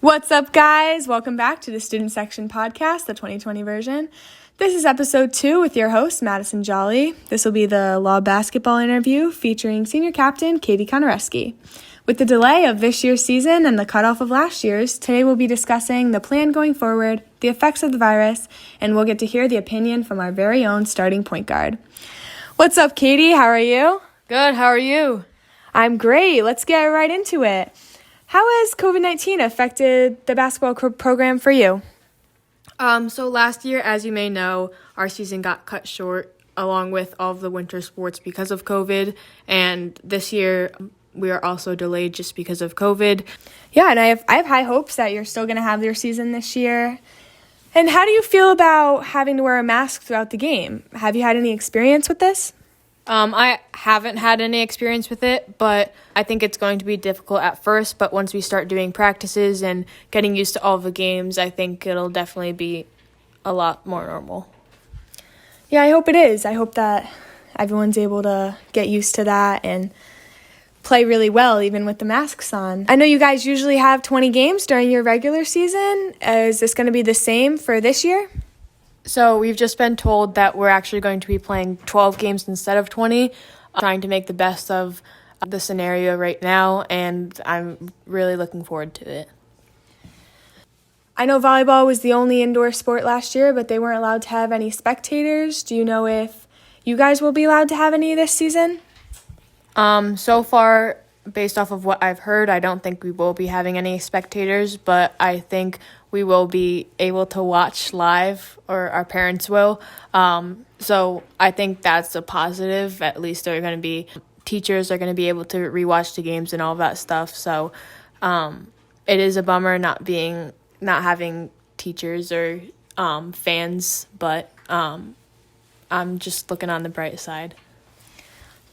What's up, guys? Welcome back to the Student Section Podcast, the 2020 version. This is episode 2 with your host, Madison Jolly. This will be the law basketball interview featuring senior captain Katie Konareski. With the delay of this year's season and the cutoff of last year's, today we'll be discussing the plan going forward, the effects of the virus, and we'll get to hear the opinion from our very own starting point guard. What's up, Katie? How are you? Good. How are you? I'm great. Let's get right into it. How has COVID-19 affected the basketball program for you? So last year, as you may know, our season got cut short along with all of the winter sports because of COVID. And this year, we are also delayed just because of COVID. Yeah, and I have high hopes that you're still going to have your season this year. And how do you feel about having to wear a mask throughout the game? Have you had any experience with this? I haven't had any experience with it, but I think it's going to be difficult at first. But once we start doing practices and getting used to all the games, I think it'll definitely be a lot more normal. Yeah, I hope it is. I hope that everyone's able to get used to that and play really well, even with the masks on. I know you guys usually have 20 games during your regular season. Is this going to be the same for this year? So we've just been told that we're actually going to be playing 12 games instead of 20, trying to make the best of the scenario right now, and I'm really looking forward to it. I know volleyball was the only indoor sport last year, but they weren't allowed to have any spectators. Do you know if you guys will be allowed to have any this season? So far, based off of what I've heard, I don't think we will be having any spectators, but I think we will be able to watch live, or our parents will. So I think that's a positive. At least teachers are going to be able to rewatch the games and all that stuff. So it is a bummer not having teachers or fans, but I'm just looking on the bright side.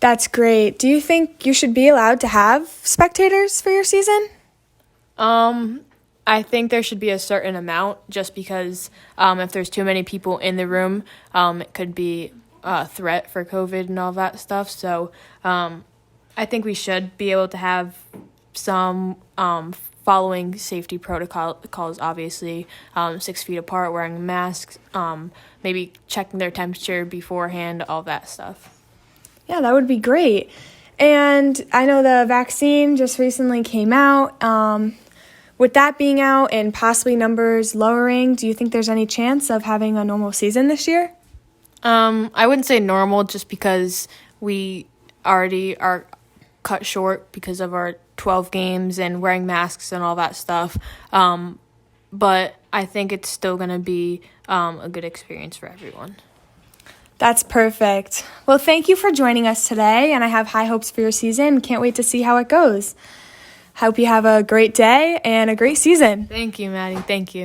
That's great. Do you think you should be allowed to have spectators for your season? I think there should be a certain amount, just because if there's too many people in the room, it could be a threat for COVID and all that stuff. So I think we should be able to have some following safety protocols, obviously, 6 feet apart, wearing masks, maybe checking their temperature beforehand, all that stuff. Yeah, that would be great. And I know the vaccine just recently came out. With that being out and possibly numbers lowering, do you think there's any chance of having a normal season this year? I wouldn't say normal, just because we already are cut short because of our 12 games and wearing masks and all that stuff. But I think it's still going to be a good experience for everyone. That's perfect. Well, thank you for joining us today, and I have high hopes for your season. Can't wait to see how it goes. Hope you have a great day and a great season. Thank you, Maddie. Thank you.